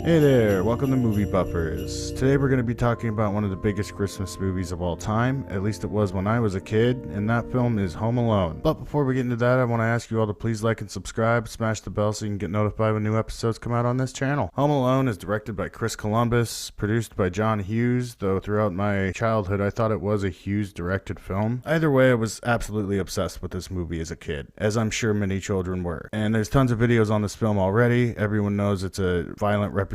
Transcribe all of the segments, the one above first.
Hey there, welcome to Movie Buffers. Today we're going to be talking about one of the biggest Christmas movies of all time, at least it was when I was a kid, and that film is Home Alone. But before we get into that, I want to ask you all to please like and subscribe, smash the bell so you can get notified when new episodes come out on this channel. Home Alone is directed by Chris Columbus, produced by John Hughes, though throughout my childhood I thought it was a Hughes-directed film. Either way, I was absolutely obsessed with this movie as a kid, as I'm sure many children were. And there's tons of videos on this film already. Everyone knows it's a violent representation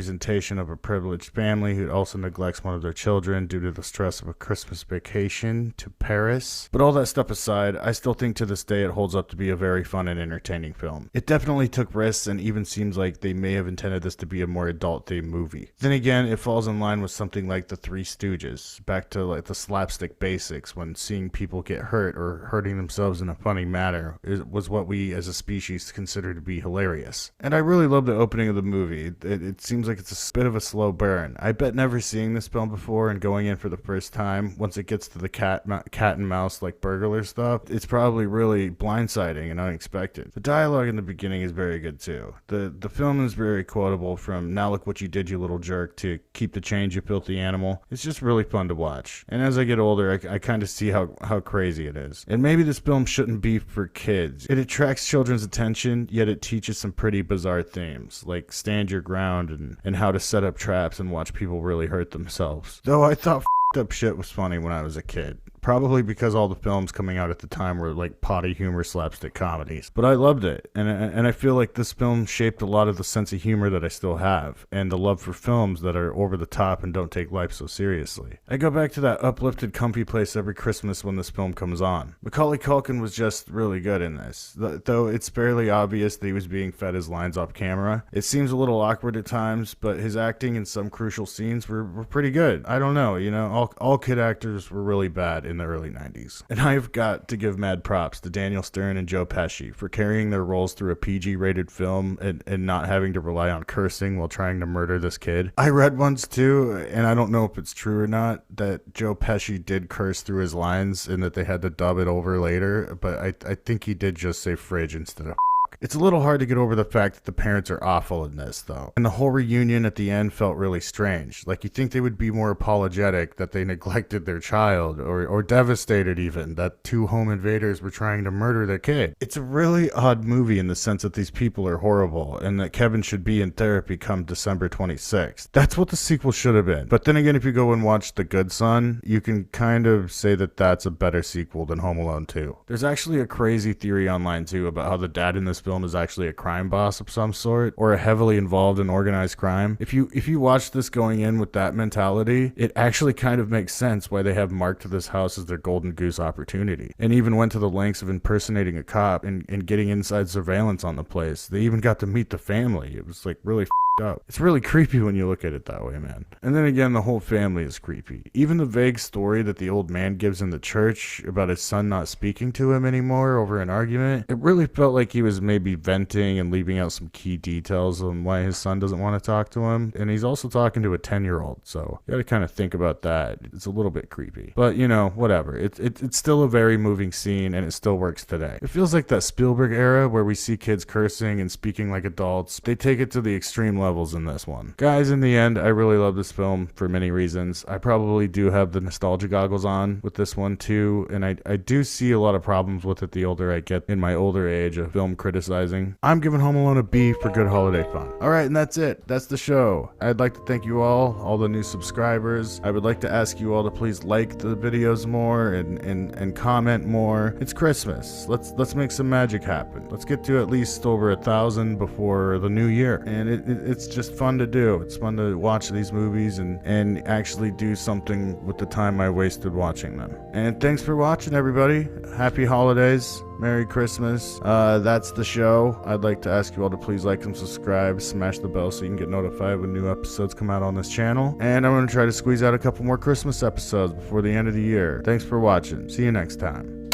of a privileged family who also neglects one of their children due to the stress of a Christmas vacation to Paris. But all that stuff aside, I still think to this day it holds up to be a very fun and entertaining film. It definitely took risks and even seems like they may have intended this to be a more adult-themed movie. Then again, it falls in line with something like The Three Stooges, back to like the slapstick basics when seeing people get hurt or hurting themselves in a funny manner was what we as a species consider to be hilarious. And I really love the opening of the movie. It seems like it's a bit of a slow burn. I bet never seeing this film before and going in for the first time, once it gets to the cat and mouse like burglar stuff, it's probably really blindsiding and unexpected. The dialogue in the beginning is very good too. The film is very quotable, from "Now look what you did, you little jerk," to "Keep the change, you filthy animal." It's just really fun to watch. And as I get older, I kind of see how crazy it is. And maybe this film shouldn't be for kids. It attracts children's attention, yet it teaches some pretty bizarre themes, like stand your ground and how to set up traps and watch people really hurt themselves. Though I thought up shit was funny when I was a kid. Probably because all the films coming out at the time were like potty humor slapstick comedies. But I loved it, and I feel like this film shaped a lot of the sense of humor that I still have, and the love for films that are over the top and don't take life so seriously. I go back to that uplifted, comfy place every Christmas when this film comes on. Macaulay Culkin was just really good in this, though it's fairly obvious that he was being fed his lines off camera. It seems a little awkward at times, but his acting in some crucial scenes were pretty good. I don't know, you know, all kid actors were really bad in the early 90s. And I've got to give mad props to Daniel Stern and Joe Pesci for carrying their roles through a PG-rated film and not having to rely on cursing while trying to murder this kid. I read once too, and I don't know if it's true or not, that Joe Pesci did curse through his lines and that they had to dub it over later, but I think he did just say fridge instead of It's a little hard to get over the fact that the parents are awful in this, though. And the whole reunion at the end felt really strange. Like, you think they would be more apologetic that they neglected their child, or devastated even that two home invaders were trying to murder their kid. It's a really odd movie in the sense that these people are horrible, and that Kevin should be in therapy come December 26th. That's what the sequel should have been. But then again, if you go and watch The Good Son, you can kind of say that that's a better sequel than Home Alone 2. There's actually a crazy theory online, too, about how the dad in this film is actually a crime boss of some sort, or a heavily involved in organized crime. If you watch this going in with that mentality, it actually kind of makes sense why they have marked this house as their golden goose opportunity, and even went to the lengths of impersonating a cop and getting inside surveillance on the place. They even got to meet the family. It was like really up. It's really creepy when you look at it that way, man. And then again, the whole family is creepy. Even the vague story that the old man gives in the church about his son not speaking to him anymore over an argument, it really felt like he was maybe venting and leaving out some key details on why his son doesn't want to talk to him. And he's also talking to a 10-year-old, so you gotta kind of think about that. It's a little bit creepy. But, you know, whatever. It's still a very moving scene, and it still works today. It feels like that Spielberg era where we see kids cursing and speaking like adults. They take it to the extreme levels in this one. Guys, in the end, I really love this film for many reasons. I probably do have the nostalgia goggles on with this one too, and I do see a lot of problems with it the older I get in my older age of film criticizing. I'm giving Home Alone a B for good holiday fun. Alright, and that's it. That's the show. I'd like to thank you all the new subscribers. I would like to ask you all to please like the videos more and comment more. It's Christmas. Let's make some magic happen. Let's get to at least over 1,000 before the new year. And it's just fun to do. It's fun to watch these movies and actually do something with the time I wasted watching them. And thanks for watching, everybody. Happy holidays. Merry Christmas. That's the show. I'd like to ask you all to please like and subscribe, smash the bell so you can get notified when new episodes come out on this channel. And I'm going to try to squeeze out a couple more Christmas episodes before the end of the year. Thanks for watching. See you next time.